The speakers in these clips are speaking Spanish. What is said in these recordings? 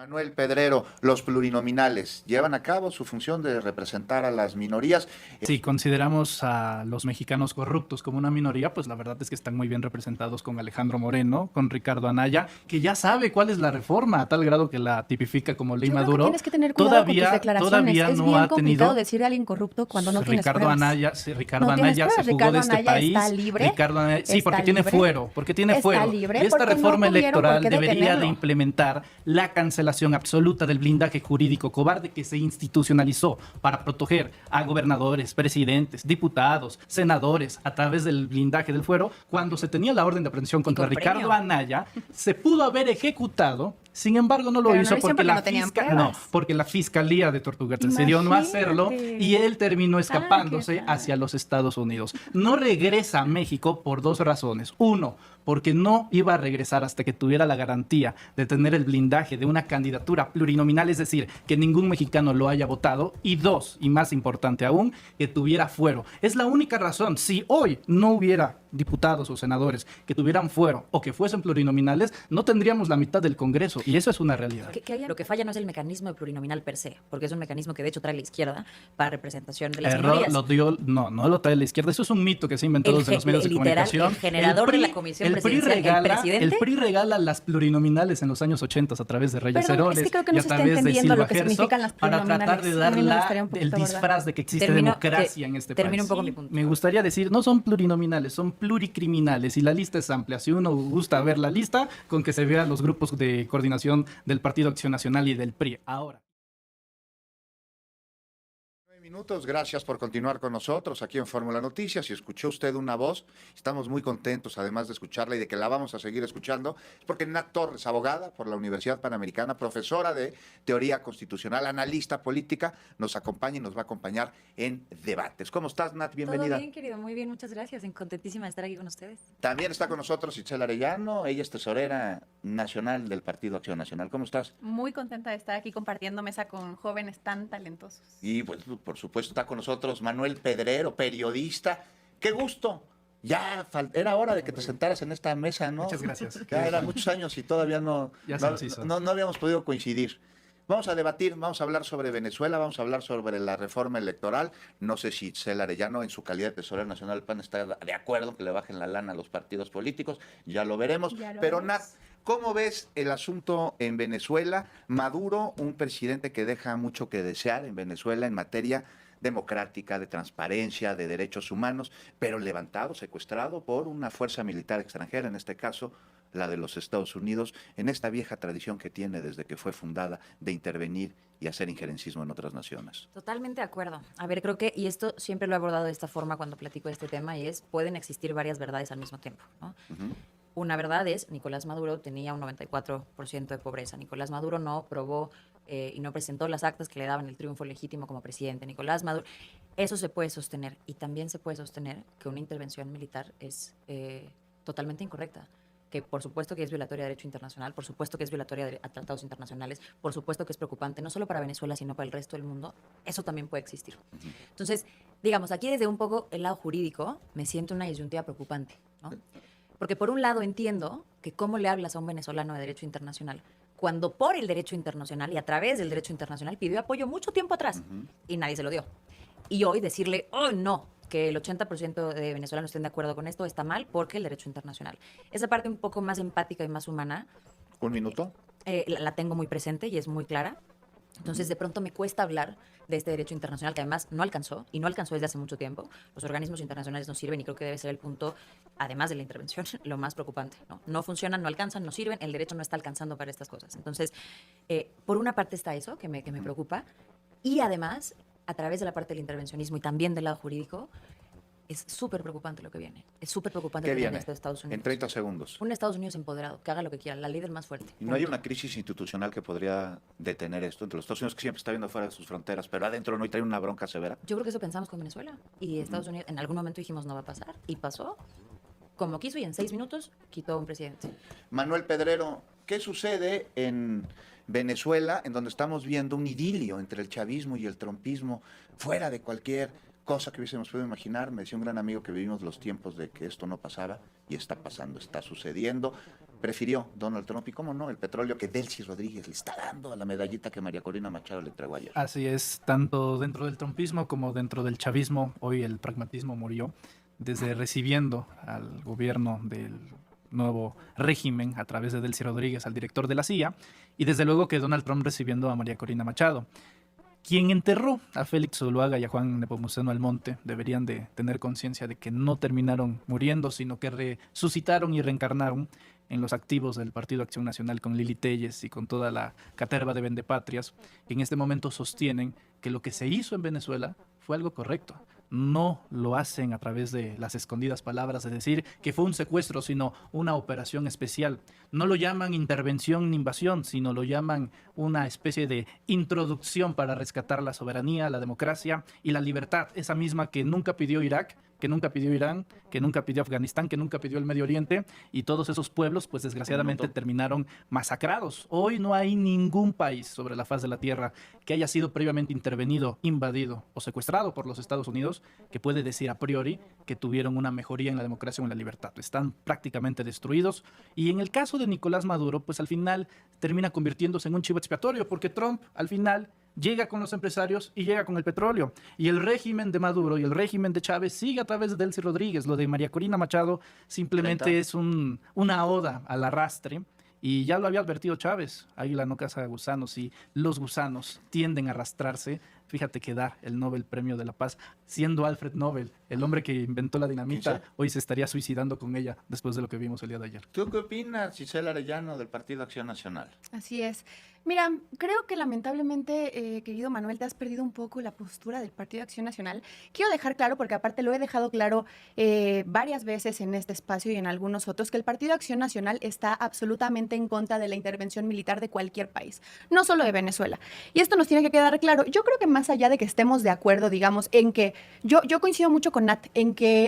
Manuel Pedrero, los plurinominales llevan a cabo su función de representar a las minorías. Si consideramos a los mexicanos corruptos como una minoría, pues la verdad es que están muy bien representados con Alejandro Moreno, con Ricardo Anaya, que ya sabe cuál es la reforma, a tal grado que la tipifica como ley Maduro. Tienes que tener cuidado con tus declaraciones. Todavía es no bien ha complicado tenido decir a alguien corrupto cuando no tienes Ricardo pruebas. Anaya, sí, Ricardo No tienes Anaya se pruebas. fugó Ricardo de este Anaya país. está libre. Ricardo Anaya, sí, porque Está tiene libre. fuero, porque tiene Está fuero. libre Y esta porque no reforma tuvieron electoral por qué debería de detenerlo. implementar la cancelación absoluta del blindaje jurídico cobarde que se institucionalizó para proteger a gobernadores, presidentes, diputados, senadores a través del blindaje del fuero. Cuando se tenía la orden de aprehensión contra Ricardo Anaya, se pudo haber ejecutado. Sin embargo, no lo Pero hizo no porque no tenían pruebas. porque la Fiscalía de Tortugas decidió no hacerlo y él terminó escapándose hacia los Estados Unidos. No regresa a México por dos razones. Uno, porque no iba a regresar hasta que tuviera la garantía de tener el blindaje de una candidatura plurinominal, es decir, que ningún mexicano lo haya votado. Y dos, y más importante aún, que tuviera fuero. Es la única razón. Si hoy no hubiera diputados o senadores que tuvieran fuero o que fuesen plurinominales, no tendríamos la mitad del Congreso. Y eso es una realidad. Lo que falla no es el mecanismo de plurinominal per se, porque es un mecanismo que de hecho trae la izquierda para representación de las minorías. No lo trae la izquierda. Eso es un mito que se ha inventado desde los medios de comunicación. El generador de la comisión presidencial, el PRI regala las plurinominales en los años 80 a través de Reyes Heroles es que creo que y no a se está través de entendiendo Silva lo que Herzog significan las para tratar de dar A mí me gustaría un el poquito disfraz de que existe Termino- democracia en este país. termino un poco mi punto. Me gustaría decir, no son plurinominales, son pluricriminales y la lista es amplia. Si uno gusta ver la lista, con que se vean los grupos de coordinación del Partido Acción Nacional y del PRI. Ahora. Minutos, gracias por continuar con nosotros aquí en Fórmula Noticias. Si escuchó usted una voz, estamos muy contentos además de escucharla y de que la vamos a seguir escuchando, es porque Nat Torres, abogada por la Universidad Panamericana, profesora de teoría constitucional, analista política, nos acompaña y nos va a acompañar en debates. ¿Cómo estás, Nat? Bienvenida. Todo bien, querido, muy bien, muchas gracias. Contentísima de estar aquí con ustedes. También está con nosotros Itzel Arellano, ella es tesorera nacional del Partido Acción Nacional. ¿Cómo estás? Muy contenta de estar aquí compartiendo mesa con jóvenes tan talentosos. Y pues, por supuesto, está con nosotros Manuel Pedrero, periodista. ¡Qué gusto! Ya era hora de que te sentaras en esta mesa, ¿no? Muchas gracias. Ya eran muchos años y todavía no habíamos podido coincidir. Vamos a debatir, vamos a hablar sobre Venezuela, vamos a hablar sobre la reforma electoral. No sé si Itzel Arellano, en su calidad de tesorera nacional del PAN, está de acuerdo que le bajen la lana a los partidos políticos. Ya lo veremos. Pero, Nat, ¿cómo ves el asunto en Venezuela? Maduro, un presidente que deja mucho que desear en Venezuela en materia democrática, de transparencia, de derechos humanos, pero levantado, secuestrado por una fuerza militar extranjera, en este caso la de los Estados Unidos, en esta vieja tradición que tiene desde que fue fundada de intervenir y hacer injerencismo en otras naciones. Totalmente de acuerdo. A ver, creo que, y esto siempre lo he abordado de esta forma cuando platico de este tema, y es, pueden existir varias verdades al mismo tiempo, ¿no? Una verdad es, Nicolás Maduro tenía un 94% de pobreza. Nicolás Maduro no probó y no presentó las actas que le daban el triunfo legítimo como presidente. Nicolás Maduro, eso se puede sostener. Y también se puede sostener que una intervención militar es totalmente incorrecta. Que por supuesto que es violatoria de derecho internacional, por supuesto que es violatoria a tratados internacionales, por supuesto que es preocupante, no solo para Venezuela, sino para el resto del mundo. Eso también puede existir. Entonces, digamos, aquí desde un poco el lado jurídico me siento una disyuntiva preocupante, ¿no? Porque por un lado entiendo que cómo le hablas a un venezolano de derecho internacional cuando por el derecho internacional y a través del derecho internacional pidió apoyo mucho tiempo atrás y nadie se lo dio. Y hoy decirle, oh no, que el 80% de venezolanos estén de acuerdo con esto está mal porque el derecho internacional. Esa parte un poco más empática y más humana. ¿Un minuto? La tengo muy presente y es muy clara. Entonces, de pronto me cuesta hablar de este derecho internacional que además no alcanzó, y no alcanzó desde hace mucho tiempo. Los organismos internacionales no sirven y creo que debe ser el punto, además de la intervención, lo más preocupante, ¿no? No funcionan, no alcanzan, no sirven, el derecho no está alcanzando para estas cosas. Entonces, por una parte está eso, que me preocupa, y además, a través de la parte del intervencionismo y también del lado jurídico, es súper preocupante lo que viene. Es súper preocupante lo que viene de Estados Unidos. En 30 segundos. Un Estados Unidos empoderado, que haga lo que quiera, la líder más fuerte. ¿Y no hay una crisis institucional que podría detener esto entre los Estados Unidos, que siempre está viendo fuera de sus fronteras, pero adentro no, y trae una bronca severa? Yo creo que eso pensamos con Venezuela. Y Estados Unidos, en algún momento dijimos no va a pasar, y pasó como quiso, y en 6 minutos quitó a un presidente. Manuel Pedrero, ¿qué sucede en Venezuela, en donde estamos viendo un idilio entre el chavismo y el trumpismo, fuera de cualquier cosa que hubiésemos podido imaginar? Me decía un gran amigo que vivimos los tiempos de que esto no pasaba y está pasando, está sucediendo. prefirió Donald Trump, y cómo no, el petróleo que Delcy Rodríguez le está dando a la medallita que María Corina Machado le entregó ayer. Así es, tanto dentro del trumpismo como dentro del chavismo, hoy el pragmatismo murió, desde recibiendo al gobierno del nuevo régimen a través de Delcy Rodríguez, al director de la CIA, y desde luego que Donald Trump recibiendo a María Corina Machado. Quien enterró a Félix Zuluaga y a Juan Nepomuceno Almonte deberían de tener conciencia de que no terminaron muriendo, sino que resucitaron y reencarnaron en los activos del Partido Acción Nacional con Lili Téllez y con toda la caterva de vendepatrias, que en este momento sostienen que lo que se hizo en Venezuela fue algo correcto. No lo hacen a través de las escondidas palabras de decir que fue un secuestro, sino una operación especial. No lo llaman intervención ni invasión, sino lo llaman una especie de introducción para rescatar la soberanía, la democracia y la libertad, esa misma que nunca pidió Irak, que nunca pidió Irán, que nunca pidió Afganistán, que nunca pidió el Medio Oriente, y todos esos pueblos, pues desgraciadamente terminaron masacrados. Hoy no hay ningún país sobre la faz de la tierra que haya sido previamente intervenido, invadido o secuestrado por los Estados Unidos, que puede decir a priori que tuvieron una mejoría en la democracia o en la libertad. Están prácticamente destruidos, y en el caso de Nicolás Maduro, pues al final termina convirtiéndose en un chivo expiatorio, porque Trump al final llega con los empresarios y llega con el petróleo. Y el régimen de Maduro y el régimen de Chávez sigue a través de Delcy Rodríguez. Lo de María Corina Machado simplemente es una oda al arrastre. Y ya lo había advertido Chávez, águila no caza gusanos, y los gusanos tienden a arrastrarse. Fíjate que da el Nobel Premio de la Paz, siendo Alfred Nobel, el hombre que inventó la dinamita, hoy se estaría suicidando con ella después de lo que vimos el día de ayer. ¿Tú qué opinas, Gisela Arellano, del Partido Acción Nacional? Así es. Mira, creo que lamentablemente, querido Manuel, te has perdido un poco la postura del Partido Acción Nacional. Quiero dejar claro, porque aparte lo he dejado claro varias veces en este espacio y en algunos otros, que el Partido Acción Nacional está absolutamente en contra de la intervención militar de cualquier país, no solo de Venezuela. Y esto nos tiene que quedar claro. Yo creo que más allá de que estemos de acuerdo, digamos, en que yo coincido mucho con Nat, en que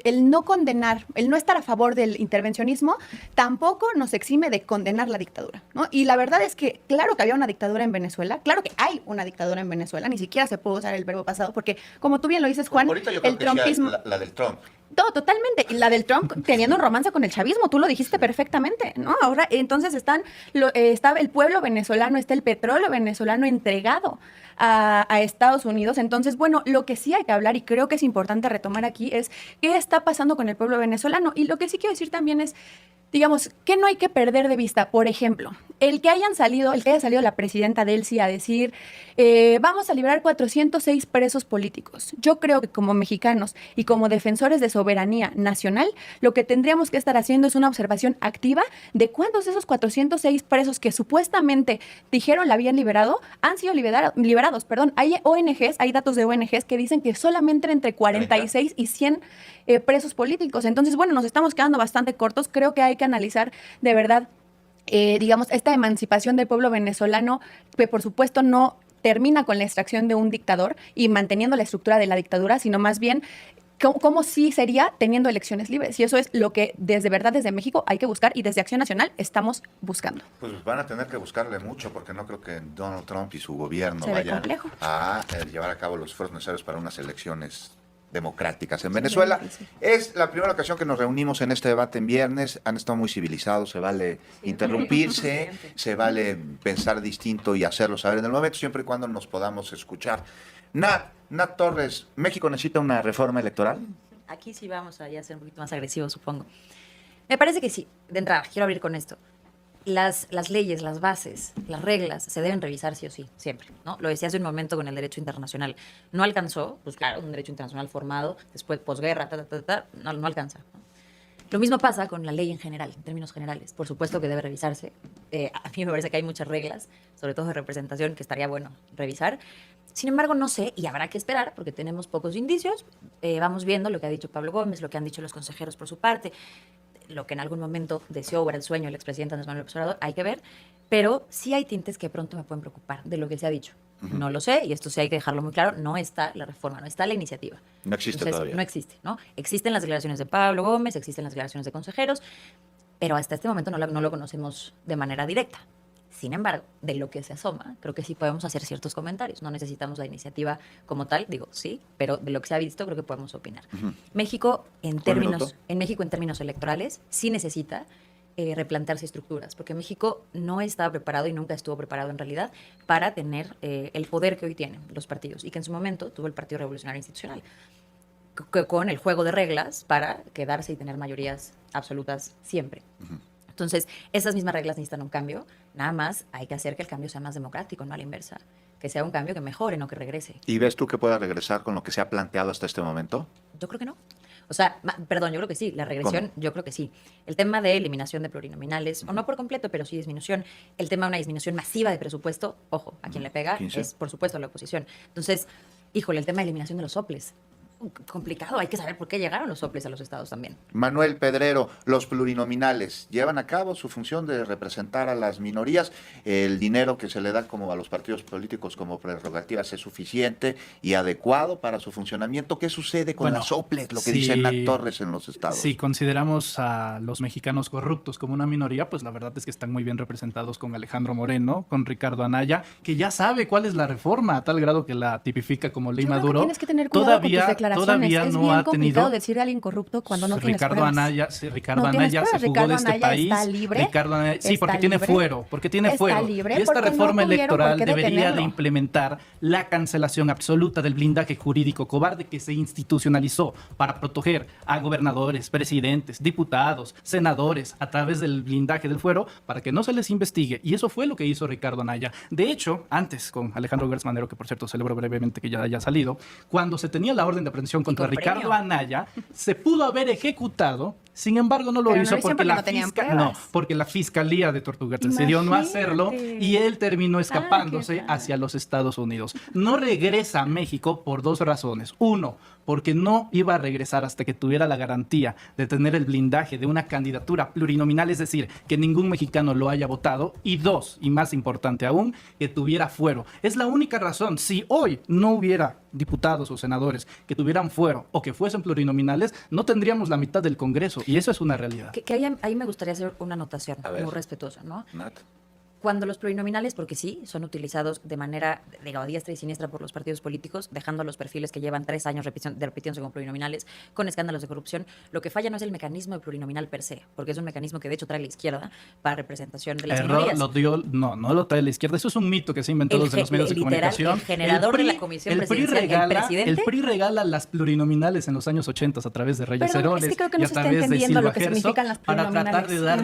el no condenar, el no estar a favor del intervencionismo, tampoco nos exime de condenar la dictadura, ¿no? Y la verdad es que claro que había una dictadura en Venezuela, claro que hay una dictadura en Venezuela, ni siquiera se puede usar el verbo pasado, porque como tú bien lo dices, Juan, ahorita yo creo el que trumpismo... la del Trump. Todo, totalmente. Y la del Trump teniendo un romance con el chavismo, tú lo dijiste perfectamente, ¿no? Ahora, entonces está el pueblo venezolano, está el petróleo venezolano entregado a Estados Unidos. Entonces, bueno, lo que sí hay que hablar, y creo que es importante retomar aquí, es qué está pasando con el pueblo venezolano. Y lo que sí quiero decir también es, digamos, que no hay que perder de vista. Por ejemplo, el que haya salido la presidenta Delcy a decir, vamos a liberar 406 presos políticos. Yo creo que como mexicanos y como defensores de soberanía nacional, lo que tendríamos que estar haciendo es una observación activa de cuántos de esos 406 presos que supuestamente dijeron la habían liberado, han sido liberados. Hay ONGs, hay datos de ONGs que dicen que solamente entre 46 y 100 presos políticos. Entonces, bueno, nos estamos quedando bastante cortos. Creo que hay que analizar de verdad, digamos, esta emancipación del pueblo venezolano, que por supuesto no termina con la extracción de un dictador y manteniendo la estructura de la dictadura, sino más bien cómo sí sería teniendo elecciones libres. Y eso es lo que desde México hay que buscar, y desde Acción Nacional estamos buscando. Pues van a tener que buscarle mucho, porque no creo que Donald Trump y su gobierno Se ve vayan complejo a llevar a cabo los esfuerzos necesarios para unas elecciones democráticas en Venezuela. Es la primera ocasión que nos reunimos en este debate en viernes. Han estado muy civilizados, se vale interrumpirse, se vale pensar distinto y hacerlo saber en el momento, siempre y cuando nos podamos escuchar. Nat Torres, ¿México necesita una reforma electoral? Aquí sí vamos a ser un poquito más agresivos, supongo. Me parece que sí. De entrada, quiero abrir con esto. Las leyes, las bases, las reglas se deben revisar sí o sí, siempre, ¿no? Lo decía hace un momento con el derecho internacional. No alcanzó, pues claro, un derecho internacional formado, después posguerra, no alcanza, ¿no? Lo mismo pasa con la ley en general, en términos generales. Por supuesto que debe revisarse. A mí me parece que hay muchas reglas, sobre todo de representación, que estaría bueno revisar. Sin embargo, no sé, y habrá que esperar, porque tenemos pocos indicios. Vamos viendo lo que ha dicho Pablo Gómez, lo que han dicho los consejeros por su parte, lo que en algún momento deseó o era el sueño del expresidente Andrés Manuel López Obrador, hay que ver, pero sí hay tintes que pronto me pueden preocupar de lo que se ha dicho. No lo sé, y esto sí hay que dejarlo muy claro, no está la reforma, no está la iniciativa. No existe. Entonces, todavía. No existe, ¿no? Existen las declaraciones de Pablo Gómez, existen las declaraciones de consejeros, pero hasta este momento no lo conocemos de manera directa. Sin embargo, de lo que se asoma, creo que sí podemos hacer ciertos comentarios. No necesitamos la iniciativa como tal, digo, sí, pero de lo que se ha visto creo que podemos opinar. México, en términos electorales, sí necesita replantearse estructuras, porque México no estaba preparado y nunca estuvo preparado en realidad para tener el poder que hoy tienen los partidos y que en su momento tuvo el Partido Revolucionario Institucional, con el juego de reglas para quedarse y tener mayorías absolutas siempre. Entonces, esas mismas reglas necesitan un cambio, nada más hay que hacer que el cambio sea más democrático, no a la inversa, que sea un cambio que mejore, no que regrese. ¿Y ves tú que pueda regresar con lo que se ha planteado hasta este momento? Yo creo que no. O sea, perdón, yo creo que sí, la regresión, yo creo que sí. El tema de eliminación de plurinominales, o no por completo, pero sí disminución. El tema de una disminución masiva de presupuesto, ojo, a quien le pega 15. es, por supuesto, la oposición. Entonces, híjole, el tema de eliminación de los soples. Complicado, hay que saber por qué llegaron los soples a los estados también. Manuel Pedrero, los plurinominales llevan a cabo su función de representar a las minorías. El dinero que se le da como a los partidos políticos como prerrogativas es suficiente y adecuado para su funcionamiento. ¿Qué sucede con las soples, lo que dice Nat Torres en los estados? Si consideramos a los mexicanos corruptos como una minoría, pues la verdad es que están muy bien representados con Alejandro Moreno, con Ricardo Anaya, que ya sabe cuál es la reforma a tal grado que la tipifica como ley Maduro. Tienes que tener cuidado con tus declaraciones. Todavía es no bien ha complicado decir a alguien corrupto cuando no tienes pruebas. Ricardo Anaya se fugó de este país. ¿Está libre? Ricardo Anaya, sí, porque libre, tiene fuero. Está libre y esta reforma electoral debería detenerlo. de implementar la cancelación absoluta del blindaje jurídico cobarde que se institucionalizó para proteger a gobernadores, presidentes, diputados, senadores a través del blindaje del fuero para que no se les investigue. Y eso fue lo que hizo Ricardo Anaya. De hecho, antes con Alejandro Gertz Manero, que por cierto celebro brevemente que ya haya salido, cuando se tenía la orden de aprehensión contra Ricardo Anaya, se pudo haber ejecutado, sin embargo no lo hizo porque la Fiscalía de Tortugas decidió no hacerlo y él terminó escapándose hacia los Estados Unidos. No regresa a México por dos razones. Uno, porque no iba a regresar hasta que tuviera la garantía de tener el blindaje de una candidatura plurinominal, es decir, que ningún mexicano lo haya votado. Y dos, y más importante aún, que tuviera fuero. Es la única razón. Si hoy no hubiera diputados o senadores que tuvieran fuero o que fuesen plurinominales, no tendríamos la mitad del Congreso. Y eso es una realidad. Ahí me gustaría hacer una anotación muy respetuosa, ¿no? Nat. Cuando los plurinominales, porque sí, son utilizados de manera a diestra y siniestra por los partidos políticos, dejando a los perfiles que llevan 3 años repitiéndose como plurinominales, con escándalos de corrupción, lo que falla no es el mecanismo de plurinominal per se, porque es un mecanismo que de hecho trae la izquierda para representación de las minorías. No lo trae la izquierda, eso es un mito que se inventó desde los medios de comunicación. El generador de la comisión presidencial, el PRI regala las plurinominales en los años 80 a través de Reyes Heroles es que creo que no y a través de Silva Herzog para tratar de dar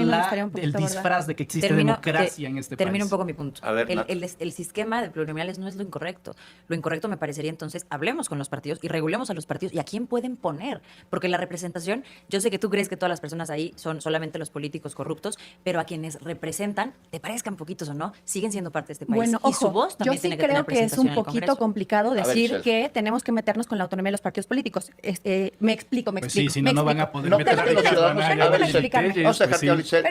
el disfraz de que existe democracia en este país. Termino un poco mi punto. A ver, el sistema de plurinominales no es lo incorrecto. Lo incorrecto me parecería entonces, hablemos con los partidos y regulemos a los partidos y a quién pueden poner. Porque la representación, yo sé que tú crees que todas las personas ahí son solamente los políticos corruptos, pero a quienes representan, te parezcan poquitos o no, siguen siendo parte de este país. Bueno, y su voz también yo sí tiene que tener creo que es un poquito complicado decir que tenemos que meternos con la autonomía de los partidos políticos. Me explico. Sí, si no van a poder ¿No meter crees que los ciudadanos,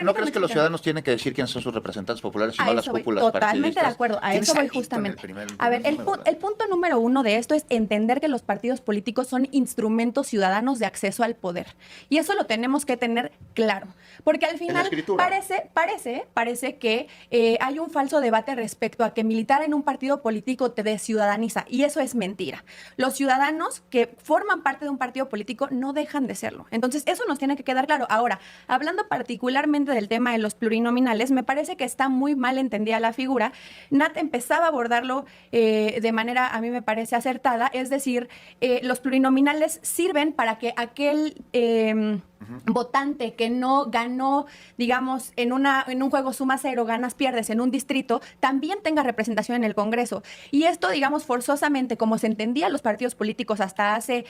¿no crees que los ciudadanos ciudadanos tienen que decir quiénes son sus representantes populares y no las cúpulas totalmente de acuerdo, a eso voy justamente. A ver, el punto número 1 de esto es entender que los partidos políticos son instrumentos ciudadanos de acceso al poder. Y eso lo tenemos que tener claro. Porque al final parece que hay un falso debate respecto a que militar en un partido político te desciudadaniza. Y eso es mentira. Los ciudadanos que forman parte de un partido político no dejan de serlo. Entonces, eso nos tiene que quedar claro. Ahora, hablando particularmente del tema de los plurinominales, me parece que está muy mal entendida la figura. Nat empezaba a abordarlo de manera, a mí me parece acertada, es decir, los plurinominales sirven para que aquel votante que no ganó, digamos, en un juego suma cero, ganas, pierdes en un distrito, también tenga representación en el Congreso. Y esto, digamos, forzosamente, como se entendía los partidos políticos hasta hace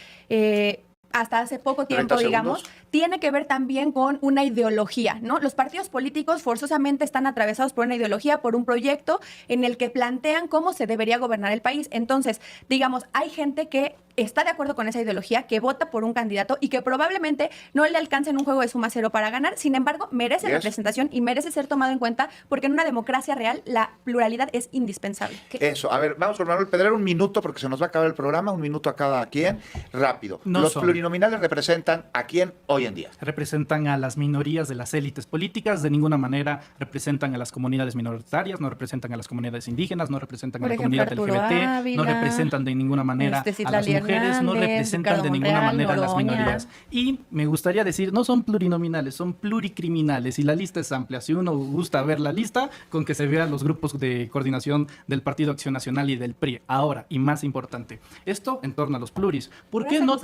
poco tiempo, digamos, tiene que ver también con una ideología, ¿no? Los partidos políticos forzosamente están atravesados por una ideología, por un proyecto en el que plantean cómo se debería gobernar el país. Entonces, digamos, hay gente que está de acuerdo con esa ideología, que vota por un candidato y que probablemente no le alcance en un juego de suma cero para ganar. Sin embargo, merece representación y merece ser tomado en cuenta porque en una democracia real la pluralidad es indispensable. Eso, a ver, vamos con Manuel Pedrero, un minuto porque se nos va a acabar el programa, un minuto a cada quien, rápido. Los plurinominales representan a quién hoy en día. Representan a las minorías de las élites políticas, de ninguna manera representan a las comunidades minoritarias, no representan a las comunidades indígenas, no representan a la comunidad LGBT, no representan de ninguna manera a las mujeres no Hernández, representan Ricardo de ninguna Monreal, manera las Noroña. minorías. Y me gustaría decir, no son plurinominales, son pluricriminales y la lista es amplia. Si uno gusta ver la lista, con que se vean los grupos de coordinación del Partido Acción Nacional y del PRI. Ahora, y más importante, esto en torno a los pluris. ¿Por qué no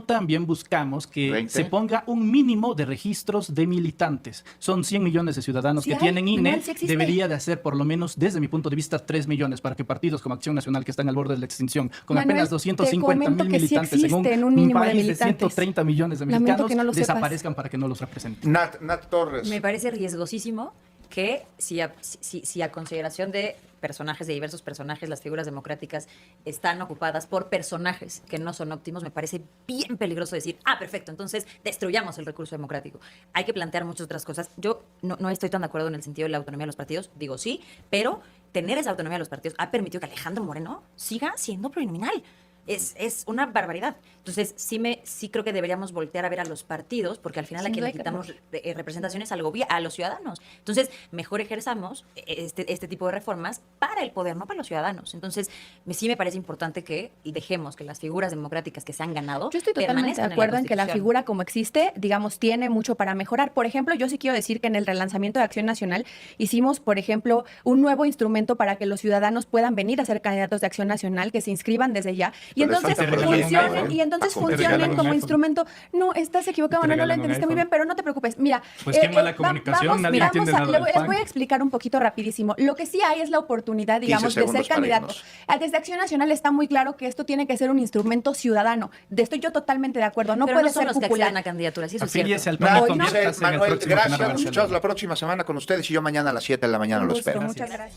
también buscamos que 20. se ponga un mínimo de registros de militantes? Son 100 millones de ciudadanos Sí que hay, tienen INE, Manuel, sí existe. debería de hacer por lo menos, desde mi punto de vista, 3 millones para que partidos como Acción Nacional, que están al borde de la extinción, con Manuel, apenas te 250 comento mil que sí militantes existe en un mínimo de país de militantes. 130 millones de Lamento mexicanos, que no lo sepas. desaparezcan para que no los representen. Nat Torres. Me parece riesgosísimo que si a consideración de personajes, de diversos personajes, las figuras democráticas están ocupadas por personajes que no son óptimos, me parece bien peligroso decir, perfecto, entonces destruyamos el recurso democrático. Hay que plantear muchas otras cosas. Yo no estoy tan de acuerdo en el sentido de la autonomía de los partidos, digo sí, pero tener esa autonomía de los partidos ha permitido que Alejandro Moreno siga siendo plurinominal. Es una barbaridad. Entonces, sí creo que deberíamos voltear a ver a los partidos, porque al final a Sin quien duda le que quitamos representaciones a los ciudadanos. Entonces, mejor ejerzamos este tipo de reformas para el poder, no para los ciudadanos. Entonces, sí me parece importante que dejemos que las figuras democráticas que se han ganado Yo estoy totalmente de permanezcan acuerdo en que la Constitución. figura como existe, digamos, tiene mucho para mejorar. Por ejemplo, yo sí quiero decir que en el relanzamiento de Acción Nacional hicimos, por ejemplo, un nuevo instrumento para que los ciudadanos puedan venir a ser candidatos de Acción Nacional, que se inscriban desde ya. Y Pero les entonces falta funcionen, ¿no? y entonces Te regalan funcionen un como iPhone. instrumento. No, estás equivocado, Te Manuel, no lo regalan un entendiste muy iPhone. bien, pero no te preocupes. Mira, Pues qué mala comunicación, nadie entiende nada del les PAN. voy a explicar un poquito rapidísimo. Lo que sí hay es la oportunidad, 15 digamos, de ser segundos para candidatos. Desde Acción Nacional está muy claro que esto tiene que ser un instrumento ciudadano. Estoy yo totalmente de acuerdo. No Pero puede no son ser los que popular. acceden a candidaturas, y eso es Afíliese cierto. al PAN y Hoy no. conviértase en el Manuel, próximo Genaro gracias. García Nos escuchamos Luna. la próxima semana con ustedes y yo mañana a las 7 de la mañana Un lo gusto, espero. muchas gracias.